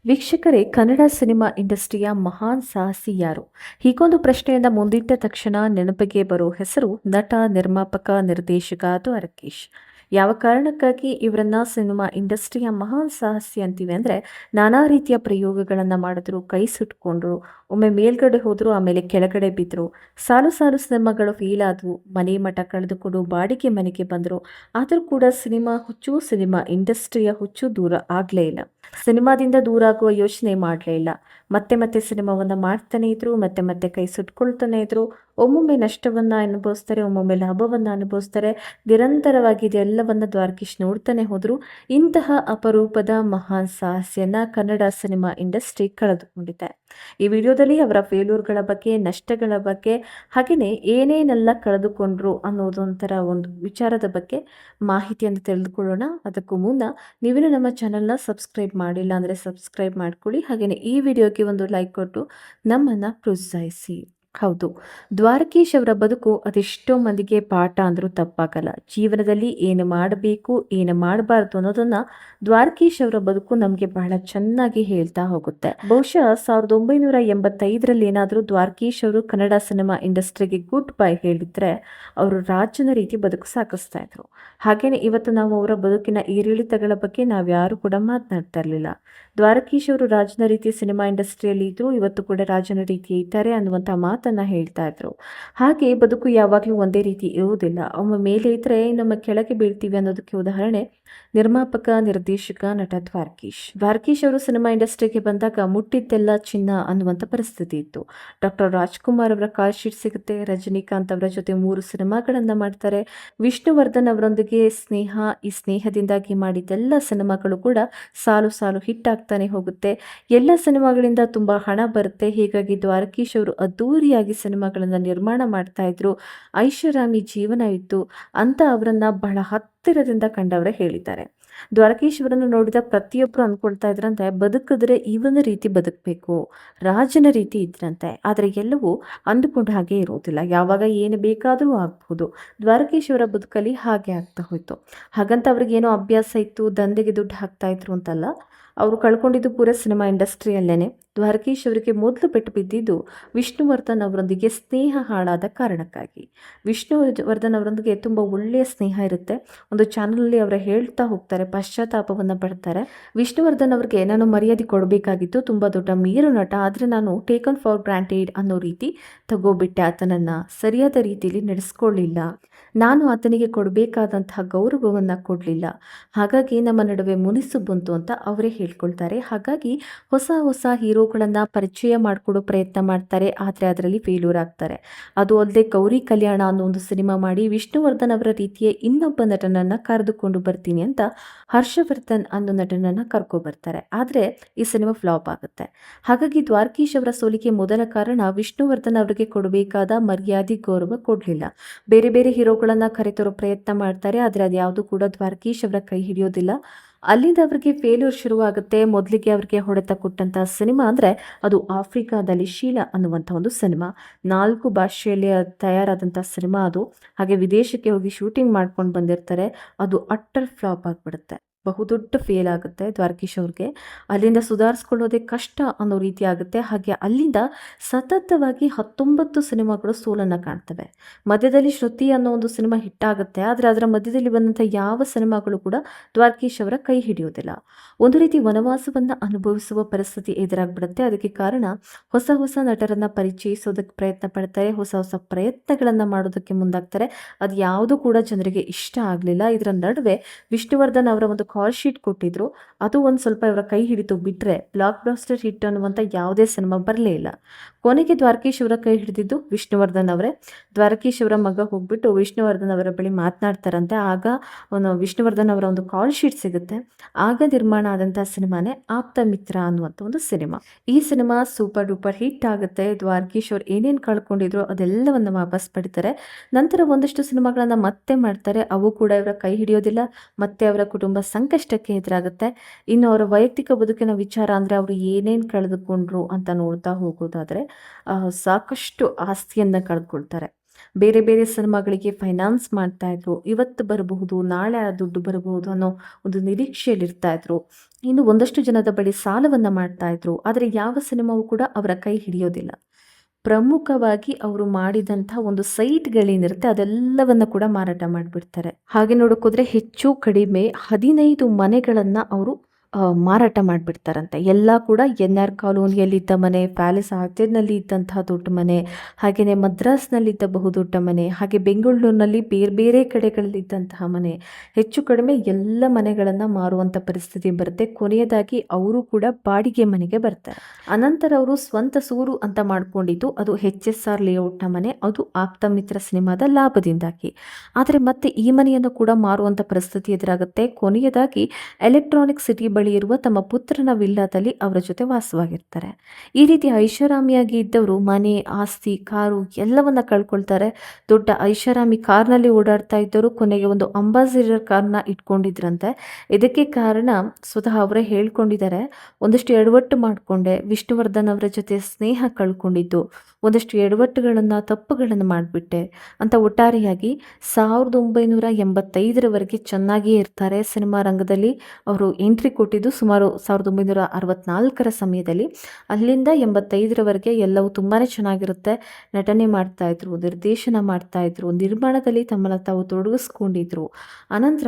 ವೀಕ್ಷಕರೇ, ಕನ್ನಡ ಸಿನಿಮಾ ಇಂಡಸ್ಟ್ರಿಯ ಮಹಾನ್ ಸಾಹಸಿ ಯಾರು? ಹೀಗೊಂದು ಪ್ರಶ್ನೆಯನ್ನ ಮುಂದಿಟ್ಟ ತಕ್ಷಣ ನೆನಪಿಗೆ ಬರೋ ಹೆಸರು ನಟ, ನಿರ್ಮಾಪಕ, ನಿರ್ದೇಶಕ ದ್ವಾರಕೀಶ್. ಯಾವ ಕಾರಣಕ್ಕಾಗಿ ಇವರನ್ನ ಸಿನಿಮಾ ಇಂಡಸ್ಟ್ರಿಯ ಮಹಾನ್ ಸಾಹಸಿ ಅಂತೀವಿ ಅಂದ್ರೆ, ನಾನಾ ರೀತಿಯ ಪ್ರಯೋಗಗಳನ್ನ ಮಾಡಿದ್ರು, ಕೈ ಸುಟ್ಕೊಂಡ್ರು, ಒಮ್ಮೆ ಮೇಲ್ಗಡೆ ಹೋದ್ರು, ಆಮೇಲೆ ಕೆಳಗಡೆ ಬಿದ್ರು, ಸಾಲು ಸಾಲು ಸಿನಿಮಾಗಳು ಫೇಲ್ ಆದವು, ಮನೆ ಮಠ ಕಳೆದುಕೊಂಡು ಬಾಡಿಗೆ ಮನೆಗೆ ಬಂದರು. ಆದರೂ ಕೂಡ ಸಿನಿಮಾ ಹುಚ್ಚು, ಸಿನಿಮಾ ಇಂಡಸ್ಟ್ರಿಯ ಹುಚ್ಚು ದೂರ ಆಗ್ಲೇ ಇಲ್ಲ. ಸಿನಿಮಾದಿಂದ ದೂರ ಆಗುವ ಯೋಚನೆ ಮಾಡಲೇ ಇಲ್ಲ. ಮತ್ತೆ ಮತ್ತೆ ಸಿನಿಮಾವನ್ನ ಮಾಡ್ತಾನೆ ಇದ್ರು, ಮತ್ತೆ ಮತ್ತೆ ಕೈ ಸುಟ್ಕೊಳ್ತಾನೆ ಇದ್ರು. ಒಮ್ಮೊಮ್ಮೆ ನಷ್ಟವನ್ನ ಅನುಭವಿಸ್ತಾರೆ, ಒಮ್ಮೊಮ್ಮೆ ಲಾಭವನ್ನ ಅನುಭವಿಸ್ತಾರೆ. ನಿರಂತರವಾಗಿ ಇದೆಲ್ಲವನ್ನ ದ್ವಾರಕೀಶ್ ನೋಡ್ತಾನೆ ಹೋದ್ರು. ಇಂತಹ ಅಪರೂಪದ ಮಹಾನ್ ಸಾಹಸಿಯನ್ನ ಕನ್ನಡ ಸಿನಿಮಾ ಇಂಡಸ್ಟ್ರಿ ಕಳೆದುಕೊಂಡಿದೆ. ಈ ವಿಡಿಯೋದಲ್ಲಿ ಅವರ ಫೇಲ್ಯೂರ್ಗಳ ಬಗ್ಗೆ, ನಷ್ಟಗಳ ಬಗ್ಗೆ, ಹಾಗೆಯೇ ಏನೇನೆಲ್ಲ ಕಳೆದುಕೊಂಡ್ರು ಅನ್ನೋದು ಒಂಥರ ಒಂದು ವಿಚಾರದ ಬಗ್ಗೆ ಮಾಹಿತಿಯನ್ನು ತಿಳಿದುಕೊಳ್ಳೋಣ. ಅದಕ್ಕೂ ಮುನ್ನ ನೀವೇನು ನಮ್ಮ ಚಾನಲ್ನ ಸಬ್ಸ್ಕ್ರೈಬ್ ಮಾಡಿಲ್ಲ ಅಂದರೆ ಸಬ್ಸ್ಕ್ರೈಬ್ ಮಾಡ್ಕೊಳ್ಳಿ. ಹಾಗೆಯೇ ಈ ವಿಡಿಯೋಗೆ ಒಂದು ಲೈಕ್ ಕೊಟ್ಟು ನಮ್ಮನ್ನು ಪ್ರೋತ್ಸಾಹಿಸಿ. ಹೌದು, ದ್ವಾರಕೀಶ್ ಅವರ ಬದುಕು ಅದೆಷ್ಟೋ ಮಂದಿಗೆ ಪಾಠ ಅಂದರೂ ತಪ್ಪಾಗಲ್ಲ. ಜೀವನದಲ್ಲಿ ಏನು ಮಾಡಬೇಕು, ಏನು ಮಾಡಬಾರ್ದು ಅನ್ನೋದನ್ನ ದ್ವಾರಕೀಶ್ ಅವರ ಬದುಕು ನಮಗೆ ಬಹಳ ಚೆನ್ನಾಗಿ ಹೇಳ್ತಾ ಹೋಗುತ್ತೆ. ಬಹುಶಃ 1985ರಲ್ಲಿ ಏನಾದರೂ ದ್ವಾರಕೀಶ್ ಅವರು ಕನ್ನಡ ಸಿನಿಮಾ ಇಂಡಸ್ಟ್ರಿಗೆ ಗುಡ್ ಬೈ ಹೇಳಿದ್ರೆ ಅವರು ರಾಜನ ರೀತಿ ಬದುಕು ಸಾಗಿಸ್ತಾ ಇದ್ರು. ಹಾಗೇನೆ ಇವತ್ತು ನಾವು ಅವರ ಬದುಕಿನ ಏರಿಳಿತಗಳ ಬಗ್ಗೆ ನಾವ್ಯಾರು ಕೂಡ ಮಾತನಾಡ್ತಾ ಇರಲಿಲ್ಲ. ದ್ವಾರಕೀಶ್ ಅವರು ರಾಜನ ರೀತಿ ಸಿನಿಮಾ ಇಂಡಸ್ಟ್ರಿಯಲ್ಲಿ ಇದ್ರು, ಇವತ್ತು ಕೂಡ ರಾಜನ ರೀತಿ ಇದ್ದಾರೆ ಅನ್ನುವಂಥ ಮಾತನ್ನ ಹೇಳ್ತಾ ಇದ್ರು. ಹಾಗೆ ಬದುಕು ಯಾವಾಗಲೂ ಒಂದೇ ರೀತಿ ಇರುವುದಿಲ್ಲ. ಒಮ್ಮೆ ಮೇಲೆ ಇದ್ರೆ ನಮ್ಮ ಕೆಳಗೆ ಬೀಳ್ತೀವಿ ಅನ್ನೋದಕ್ಕೆ ಉದಾಹರಣೆ ನಿರ್ಮಾಪಕ, ನಿರ್ದೇಶಕ, ನಟ ದ್ವಾರಕೀಶ್ ಅವರು ಸಿನಿಮಾ ಇಂಡಸ್ಟ್ರಿಗೆ ಬಂದಾಗ ಮುಟ್ಟಿದ್ದೆಲ್ಲ ಚಿನ್ನ ಅನ್ನುವಂಥ ಪರಿಸ್ಥಿತಿ ಇತ್ತು. ಡಾಕ್ಟರ್ ರಾಜ್ಕುಮಾರ್ ಅವರ ಕಾಲ್ ಶೀಟ್ ಸಿಗುತ್ತೆ. ರಜನಿಕಾಂತ್ ಅವರ ಜೊತೆ 3 ಸಿನಿಮಾಗಳನ್ನ ಮಾಡ್ತಾರೆ. ವಿಷ್ಣುವರ್ಧನ್ ಅವರೊಂದಿಗೆ ಸ್ನೇಹ, ಈ ಸ್ನೇಹದಿಂದಾಗಿ ಮಾಡಿದ್ದೆಲ್ಲ ಸಿನಿಮಾಗಳು ಕೂಡ ಸಾಲು ಸಾಲು ಹಿಟ್ ಆಗ್ತಾನೆ ಹೋಗುತ್ತೆ. ಎಲ್ಲ ಸಿನಿಮಾಗಳಿಂದ ತುಂಬಾ ಹಣ ಬರುತ್ತೆ. ಹೀಗಾಗಿ ದ್ವಾರಕೀಶ್ ಅವರು ಅದ್ದೂರಿಯಾಗಿ ಸಿನಿಮಾಗಳನ್ನ ನಿರ್ಮಾಣ ಮಾಡ್ತಾ ಇದ್ರು. ಐಷಾರಾಮಿ ಜೀವನ ಇತ್ತು ಅಂತ ಅವರನ್ನ ಬಹಳ ಹತ್ತಿರದಿಂದ ಕಂಡವರೇ ಹೇಳಿದ್ದಾರೆ. ದ್ವಾರಕೀಶ್ ಅವರನ್ನು ನೋಡಿದ ಪ್ರತಿಯೊಬ್ಬರು ಅಂದ್ಕೊಳ್ತಾ ಇದ್ರಂತೆ, ಬದುಕಿದ್ರೆ ಇವನ ರೀತಿ ಬದುಕಬೇಕು, ರಾಜನ ರೀತಿ ಇದ್ರಂತೆ. ಆದರೆ ಎಲ್ಲವೂ ಅಂದುಕೊಂಡ ಹಾಗೆ ಇರೋದಿಲ್ಲ. ಯಾವಾಗ ಏನು ಬೇಕಾದರೂ ಆಗ್ಬಹುದು. ದ್ವಾರಕೀಶ್ ಅವರ ಬದುಕಲ್ಲಿ ಹಾಗೆ ಆಗ್ತಾ ಹೋಯ್ತು. ಹಾಗಂತ ಅವ್ರಿಗೇನೋ ಅಭ್ಯಾಸ ಇತ್ತು, ದಂಧೆಗೆ ದುಡ್ಡು ಹಾಕ್ತಾ ಇದ್ರು ಅಂತಲ್ಲ. ಅವರು ಕಳ್ಕೊಂಡಿದ್ದು ಪೂರ ಸಿನಿಮಾ ಇಂಡಸ್ಟ್ರಿಯಲ್ಲೇನೆ. ದ್ವಾರಕೀಶ್ ಅವರಿಗೆ ಮೊದಲು ಪೆಟ್ಟು ಬಿದ್ದಿದ್ದು ವಿಷ್ಣುವರ್ಧನ್ ಅವರೊಂದಿಗೆ ಸ್ನೇಹ ಹಾಳಾದ ಕಾರಣಕ್ಕಾಗಿ. ವಿಷ್ಣುವರ್ಧನ್ ಅವರೊಂದಿಗೆ ತುಂಬ ಒಳ್ಳೆಯ ಸ್ನೇಹ ಇರುತ್ತೆ. ಒಂದು ಚಾನಲಲ್ಲಿ ಅವರ ಹೇಳ್ತಾ ಹೋಗ್ತಾರೆ, ಪಶ್ಚಾತ್ತಾಪವನ್ನು ಪಡ್ತಾರೆ. ವಿಷ್ಣುವರ್ಧನ್ ಅವ್ರಿಗೆ ನಾನು ಮರ್ಯಾದೆ ಕೊಡಬೇಕಾಗಿತ್ತು, ತುಂಬ ದೊಡ್ಡ ಮೇರು ನಟ, ಆದರೆ ನಾನು ಟೇಕನ್ ಫಾರ್ ಗ್ರಾಂಟೆಡ್ ಅನ್ನೋ ರೀತಿ ತಗೋಬಿಟ್ಟೆ. ಆತನನ್ನು ಸರಿಯಾದ ರೀತಿಯಲ್ಲಿ ನಡೆಸ್ಕೊಳ್ಳಿಲ್ಲ. ನಾನು ಆತನಿಗೆ ಕೊಡಬೇಕಾದಂತಹ ಗೌರವವನ್ನು ಕೊಡಲಿಲ್ಲ. ಹಾಗಾಗಿ ನಮ್ಮ ನಡುವೆ ಮುನಿಸು ಬಂತು ಅಂತ ಅವರೇ ಹೇಳ್ಕೊಳ್ತಾರೆ. ಹಾಗಾಗಿ ಹೊಸ ಹೊಸ ಹೀರೋಗಳನ್ನು ಪರಿಚಯ ಮಾಡಿಕೊಡೋ ಪ್ರಯತ್ನ ಮಾಡ್ತಾರೆ, ಆದರೆ ಅದರಲ್ಲಿ ಫೇಲ್ಯೂರ್ ಆಗ್ತಾರೆ. ಅದು ಅಲ್ಲದೆ ಗೌರಿ ಕಲ್ಯಾಣ ಅನ್ನೋ ಒಂದು ಸಿನಿಮಾ ಮಾಡಿ ವಿಷ್ಣುವರ್ಧನ್ ಅವರ ರೀತಿಯ ಇನ್ನೊಬ್ಬ ನಟನನ್ನು ಕರೆದುಕೊಂಡು ಬರ್ತೀನಿ ಅಂತ ಹರ್ಷವರ್ಧನ್ ಅನ್ನೋ ನಟನನ್ನು ಕರ್ಕೊಬರ್ತಾರೆ. ಆದರೆ ಈ ಸಿನಿಮಾ ಫ್ಲಾಪ್ ಆಗುತ್ತೆ. ಹಾಗಾಗಿ ದ್ವಾರಕೀಶ್ ಅವರ ಸೋಲಿಗೆ ಮೊದಲ ಕಾರಣ ವಿಷ್ಣುವರ್ಧನ್ ಅವರಿಗೆ ಕೊಡಬೇಕಾದ ಮರ್ಯಾದೆ, ಗೌರವ ಕೊಡಲಿಲ್ಲ. ಬೇರೆ ಬೇರೆ ಹೀರೋಗಳನ್ನು ಕರೆತರೋ ಪ್ರಯತ್ನ ಮಾಡ್ತಾರೆ, ಆದರೆ ಅದು ಯಾವುದು ಕೂಡ ದ್ವಾರಕೀಶ್ ಅವರ ಕೈ ಹಿಡಿಯೋದಿಲ್ಲ. ಅಲ್ಲಿಂದ ಅವರಿಗೆ ಫೇಲ್ಯೂರ್ ಶುರುವಾಗುತ್ತೆ. ಮೊದಲಿಗೆ ಅವರಿಗೆ ಹೊಡೆತ ಕೊಟ್ಟಂತಹ ಸಿನಿಮಾ ಅಂದರೆ ಅದು ಆಫ್ರಿಕಾದಲ್ಲಿ ಶೀಲಾ ಅನ್ನುವಂಥ ಒಂದು ಸಿನಿಮಾ. 4 ಭಾಷೆಯಲ್ಲಿ ತಯಾರಾದಂಥ ಸಿನಿಮಾ ಅದು. ಹಾಗೆ ವಿದೇಶಕ್ಕೆ ಹೋಗಿ ಶೂಟಿಂಗ್ ಮಾಡ್ಕೊಂಡು ಬಂದಿರ್ತಾರೆ. ಅದು ಅಟ್ಟರ್ ಫ್ಲಾಪ್ ಆಗಿಬಿಡುತ್ತೆ. ಬಹುದೊಡ್ಡ ಫೇಲ್ ಆಗುತ್ತೆ ದ್ವಾರಕೀಶ್ ಅವ್ರಿಗೆ. ಅಲ್ಲಿಂದ ಸುಧಾರಿಸ್ಕೊಳ್ಳೋದೇ ಕಷ್ಟ ಅನ್ನೋ ರೀತಿ ಆಗುತ್ತೆ. ಹಾಗೆ ಅಲ್ಲಿಂದ ಸತತವಾಗಿ 19 ಸಿನಿಮಾಗಳು ಸೋಲನ್ನು ಕಾಣ್ತವೆ. ಮಧ್ಯದಲ್ಲಿ ಶ್ರುತಿ ಅನ್ನೋ ಒಂದು ಸಿನಿಮಾ ಹಿಟ್ಟಾಗುತ್ತೆ, ಆದರೆ ಅದರ ಮಧ್ಯದಲ್ಲಿ ಬಂದಂಥ ಯಾವ ಸಿನಿಮಾಗಳು ಕೂಡ ದ್ವಾರಕೀಶ್ ಅವರ ಕೈ ಹಿಡಿಯೋದಿಲ್ಲ. ಒಂದು ರೀತಿ ವನವಾಸವನ್ನು ಅನುಭವಿಸುವ ಪರಿಸ್ಥಿತಿ ಎದುರಾಗ್ಬಿಡುತ್ತೆ. ಅದಕ್ಕೆ ಕಾರಣ ಹೊಸ ಹೊಸ ನಟರನ್ನು ಪರಿಚಯಿಸೋದಕ್ಕೆ ಪ್ರಯತ್ನ ಪಡ್ತಾರೆ, ಹೊಸ ಹೊಸ ಪ್ರಯತ್ನಗಳನ್ನು ಮಾಡೋದಕ್ಕೆ ಮುಂದಾಗ್ತಾರೆ. ಅದು ಯಾವುದು ಕೂಡ ಜನರಿಗೆ ಇಷ್ಟ ಆಗಲಿಲ್ಲ. ಇದರ ನಡುವೆ ವಿಷ್ಣುವರ್ಧನ್ ಅವರ ಒಂದು ಕಾಲ್ ಶೀಟ್ ಕೊಟ್ಟಿದ್ರು, ಅದು ಒಂದು ಸ್ವಲ್ಪ ಇವರ ಕೈ ಹಿಡಿತು. ಬಿಟ್ಟರೆ ಬ್ಲಾಕ್ ಬಾಸ್ಟರ್ ಹಿಟ್ ಅನ್ನುವಂಥ ಯಾವುದೇ ಸಿನಿಮಾ ಬರಲೇ ಇಲ್ಲ. ಕೊನೆಗೆ ದ್ವಾರಕೀಶ್ ಅವರ ಕೈ ಹಿಡಿದಿದ್ದು ವಿಷ್ಣುವರ್ಧನ್ ಅವರೇ. ದ್ವಾರಕೀಶ್ ಅವರ ಮಗ ಹೋಗ್ಬಿಟ್ಟು ವಿಷ್ಣುವರ್ಧನ್ ಅವರ ಬಳಿ ಮಾತನಾಡ್ತಾರಂತೆ. ಆಗ ವಿಷ್ಣುವರ್ಧನ್ ಅವರ ಒಂದು ಕಾಲ್ ಶೀಟ್ ಸಿಗುತ್ತೆ. ಆಗ ನಿರ್ಮಾಣ ಆದಂಥ ಸಿನಿಮಾನೇ ಆಪ್ತ ಮಿತ್ರ ಅನ್ನುವಂಥ ಒಂದು ಸಿನಿಮಾ. ಈ ಸಿನಿಮಾ ಸೂಪರ್ ಡೂಪರ್ ಹಿಟ್ ಆಗುತ್ತೆ. ದ್ವಾರಕೀಶ್ ಅವ್ರು ಏನೇನು ಕಳ್ಕೊಂಡಿದ್ರು ಅದೆಲ್ಲವನ್ನು ವಾಪಸ್ ಪಡಿತಾರೆ. ನಂತರ ಒಂದಷ್ಟು ಸಿನಿಮಾಗಳನ್ನು ಮತ್ತೆ ಮಾಡ್ತಾರೆ, ಅವು ಕೂಡ ಇವರ ಕೈ ಹಿಡಿಯೋದಿಲ್ಲ. ಮತ್ತೆ ಅವರ ಕುಟುಂಬ ಸಂಕಷ್ಟಕ್ಕೆ ಎದುರಾಗುತ್ತೆ. ಇನ್ನು ಅವರ ವೈಯಕ್ತಿಕ ಬದುಕಿನ ವಿಚಾರ ಅಂದರೆ ಅವರು ಏನೇನು ಕಳೆದುಕೊಂಡ್ರು ಅಂತ ನೋಡ್ತಾ ಹೋಗೋದಾದರೆ ಸಾಕಷ್ಟು ಆಸ್ತಿಯನ್ನು ಕಳೆದುಕೊಳ್ತಾರೆ. ಬೇರೆ ಬೇರೆ ಸಿನಿಮಾಗಳಿಗೆ ಫೈನಾನ್ಸ್ ಮಾಡ್ತಾ ಇದ್ರು. ಇವತ್ತು ಬರಬಹುದು, ನಾಳೆ ಆ ದುಡ್ಡು ಬರಬಹುದು ಅನ್ನೋ ಒಂದು ನಿರೀಕ್ಷೆಯಲ್ಲಿರ್ತಾ ಇದ್ರು. ಇನ್ನು ಒಂದಷ್ಟು ಜನದ ಬಳಿ ಸಾಲವನ್ನ ಮಾಡ್ತಾ ಇದ್ರು. ಆದರೆ ಯಾವ ಸಿನಿಮಾವು ಕೂಡ ಅವರ ಕೈ ಹಿಡಿಯೋದಿಲ್ಲ. ಪ್ರಮುಖವಾಗಿ ಅವರು ಮಾಡಿದಂಥ ಒಂದು ಸೈಟ್‌ಗಳೇನಿರುತ್ತೆ ಅದೆಲ್ಲವನ್ನ ಕೂಡ ಮಾರಾಟ ಮಾಡಿಬಿಡ್ತಾರೆ. ಹಾಗೆ ನೋಡೋಕ್ಕೋದ್ರೆ ಹೆಚ್ಚು ಕಡಿಮೆ 15 ಮನೆಗಳನ್ನ ಅವರು ಮಾರಾಟ ಮಾಡಿಬಿಡ್ತಾರಂತೆ. ಎಲ್ಲ ಕೂಡ ಎನ್.ಆರ್. ಕಾಲೋನಿಯಲ್ಲಿದ್ದ ಮನೆ, ಪ್ಯಾಲೇಸ್ ಆರ್ಚರ್‌ನಲ್ಲಿ ಇದ್ದಂತಹ ದೊಡ್ಡ ಮನೆ, ಹಾಗೆಯೇ ಮದ್ರಾಸ್‌ನಲ್ಲಿದ್ದ ಬಹುದೊಡ್ಡ ಮನೆ, ಹಾಗೆ ಬೆಂಗಳೂರಿನಲ್ಲಿ ಬೇರೆ ಬೇರೆ ಕಡೆಗಳಲ್ಲಿದ್ದಂತಹ ಮನೆ, ಹೆಚ್ಚು ಕಡಿಮೆ ಎಲ್ಲ ಮನೆಗಳನ್ನು ಮಾರುವಂಥ ಪರಿಸ್ಥಿತಿ ಬರುತ್ತೆ. ಕೊನೆಯದಾಗಿ ಅವರು ಕೂಡ ಬಾಡಿಗೆ ಮನೆಗೆ ಬರ್ತಾರೆ. ಅನಂತರ ಅವರು ಸ್ವಂತ ಸೂರು ಅಂತ ಮಾಡ್ಕೊಂಡಿದ್ದು ಅದು HSR ಲೇಔಟ್‌ನ ಮನೆ. ಅದು ಆಪ್ತಮಿತ್ರ ಸಿನಿಮಾದ ಲಾಭದಿಂದಾಗಿ. ಆದರೆ ಮತ್ತೆ ಈ ಮನೆಯನ್ನು ಕೂಡ ಮಾರುವಂಥ ಪರಿಸ್ಥಿತಿ ಎದುರಾಗುತ್ತೆ. ಕೊನೆಯದಾಗಿ ಎಲೆಕ್ಟ್ರಾನಿಕ್ ಸಿಟಿ ಬಳಿ ಇರುವ ತಮ್ಮ ಪುತ್ರನ ವಿಲ್ಲಾದಲ್ಲಿ ಅವರ ಜೊತೆ ವಾಸವಾಗಿರ್ತಾರೆ. ಈ ರೀತಿ ಐಷಾರಾಮಿಯಾಗಿ ಇದ್ದವರು ಮನೆ, ಆಸ್ತಿ, ಕಾರು ಎಲ್ಲವನ್ನ ಕಳ್ಕೊಳ್ತಾರೆ. ದೊಡ್ಡ ಐಷಾರಾಮಿ ಕಾರ್ನಲ್ಲಿ ಓಡಾಡ್ತಾ ಇದ್ದವರು ಕೊನೆಗೆ ಒಂದು ಅಂಬಾಸಿಡರ್ ಕಾರ್ನ ಇಟ್ಕೊಂಡಿದ್ರಂತೆ. ಇದಕ್ಕೆ ಕಾರಣ ಸ್ವತಃ ಅವರೇ ಹೇಳ್ಕೊಂಡಿದ್ದಾರೆ. ಒಂದಷ್ಟು ಎಡವಟ್ಟು ಮಾಡಿಕೊಂಡೆ, ವಿಷ್ಣುವರ್ಧನ್ ಅವರ ಜೊತೆ ಸ್ನೇಹ ಕಳ್ಕೊಂಡಿದ್ದು, ಒಂದಷ್ಟು ಎಡವಟ್ಟುಗಳನ್ನು ತಪ್ಪುಗಳನ್ನು ಮಾಡಿಬಿಟ್ಟೆ ಅಂತ ಒಟ್ಟಾರೆಯಾಗಿ 1985ರವರೆಗೆ ಚೆನ್ನಾಗಿಯೇ ಇರ್ತಾರೆ. ಸಿನಿಮಾ ರಂಗದಲ್ಲಿ ಅವರು ಎಂಟ್ರಿ ಕೊಟ್ಟಿದ್ದು ಸುಮಾರು 1964ರ ಸಮಯದಲ್ಲಿ. ಅಲ್ಲಿಂದ 85ರವರೆಗೆ ಎಲ್ಲವೂ ತುಂಬಾ ಚೆನ್ನಾಗಿರುತ್ತೆ. ನಟನೆ ಮಾಡ್ತಾಯಿದ್ರು, ನಿರ್ದೇಶನ ಮಾಡ್ತಾಯಿದ್ರು, ನಿರ್ಮಾಣದಲ್ಲಿ ತಮ್ಮನ್ನು ತಾವು ತೊಡಗಿಸ್ಕೊಂಡಿದ್ರು. ಅನಂತರ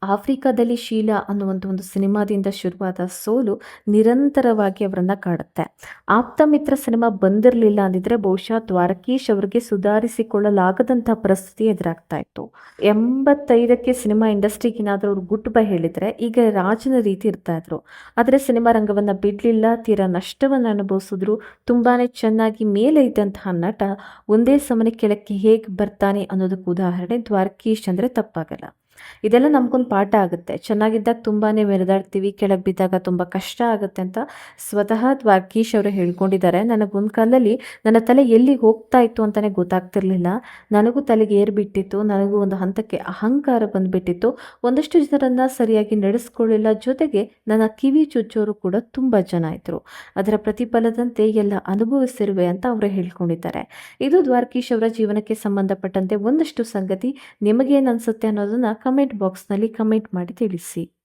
ಆಫ್ರಿಕಾದಲ್ಲಿ ಶೀಲಾ ಅನ್ನುವಂಥ ಒಂದು ಸಿನಿಮಾದಿಂದ ಶುರುವಾದ ಸೋಲು ನಿರಂತರವಾಗಿ ಅವರನ್ನು ಕಾಡುತ್ತೆ. ಆಪ್ತಮಿತ್ರ ಸಿನಿಮಾ ಬಂದಿರಲಿಲ್ಲ ಅಂದಿದ್ರೆ ಬಹುಶಃ ದ್ವಾರಕೀಶ್ ಅವರಿಗೆ ಸುಧಾರಿಸಿಕೊಳ್ಳಲಾಗದಂಥ ಪರಿಸ್ಥಿತಿ ಎದುರಾಗ್ತಾ ಇತ್ತು. 85ಕ್ಕೆ ಸಿನಿಮಾ ಇಂಡಸ್ಟ್ರಿಗೆ ಏನಾದರೂ ಅವರು ಗುಡ್ ಬೈ ಹೇಳಿದರೆ ಈಗ ರಾಜನ ರೀತಿ ಇರ್ತಾ ಇದ್ರು. ಆದರೆ ಸಿನಿಮಾ ರಂಗವನ್ನು ಬಿಡಲಿಲ್ಲ, ತೀರಾ ನಷ್ಟವನ್ನು ಅನುಭವಿಸಿದ್ರು. ತುಂಬಾ ಚೆನ್ನಾಗಿ ಮೇಲೆ ಇದ್ದಂತಹ ನಟ ಒಂದೇ ಸಮನೆ ಕೆಳಕ್ಕೆ ಹೇಗೆ ಬರ್ತಾನೆ ಅನ್ನೋದಕ್ಕೆ ಉದಾಹರಣೆ ದ್ವಾರಕೀಶ್ ಅಂದರೆ ತಪ್ಪಾಗಲ್ಲ. ಇದೆಲ್ಲ ನಮಗೊಂದು ಪಾಠ ಆಗುತ್ತೆ. ಚೆನ್ನಾಗಿದ್ದಾಗ ತುಂಬಾ ಮೆರೆದಾಡ್ತೀವಿ, ಕೆಳಗೆ ಬಿದ್ದಾಗ ತುಂಬ ಕಷ್ಟ ಆಗುತ್ತೆ ಅಂತ ಸ್ವತಃ ದ್ವಾರಕೀಶ್ ಅವರು ಹೇಳ್ಕೊಂಡಿದ್ದಾರೆ. ನನಗೊಂದು ಕಾಲದಲ್ಲಿ ನನ್ನ ತಲೆ ಎಲ್ಲಿಗೆ ಹೋಗ್ತಾ ಇತ್ತು ಅಂತಲೇ ಗೊತ್ತಾಗ್ತಿರ್ಲಿಲ್ಲ. ನನಗೂ ತಲೆಗೆ ಏರ್ಬಿಟ್ಟಿತ್ತು. ನನಗೂ ಒಂದು ಹಂತಕ್ಕೆ ಅಹಂಕಾರ ಬಂದುಬಿಟ್ಟಿತ್ತು. ಒಂದಷ್ಟು ಜನರನ್ನು ಸರಿಯಾಗಿ ನಡೆಸ್ಕೊಳ್ಳಿಲ್ಲ. ಜೊತೆಗೆ ನನ್ನ ಕಿವಿ ಚುಚ್ಚೋರು ಕೂಡ ತುಂಬ ಜನ ಇದ್ದರು. ಅದರ ಪ್ರತಿಫಲದಂತೆ ಎಲ್ಲ ಅನುಭವಿಸಿರುವೆ ಅಂತ ಅವರು ಹೇಳ್ಕೊಂಡಿದ್ದಾರೆ. ಇದು ದ್ವಾರಕೀಶ್ ಅವರ ಜೀವನಕ್ಕೆ ಸಂಬಂಧಪಟ್ಟಂತೆ ಒಂದಷ್ಟು ಸಂಗತಿ. ನಿಮಗೇನು ಅನಿಸುತ್ತೆ ಅನ್ನೋದನ್ನು ಕಮೆಂಟ್ ಬಾಕ್ಸ್ನಲ್ಲಿ ಕಮೆಂಟ್ ಮಾಡಿ ತಿಳಿಸಿ.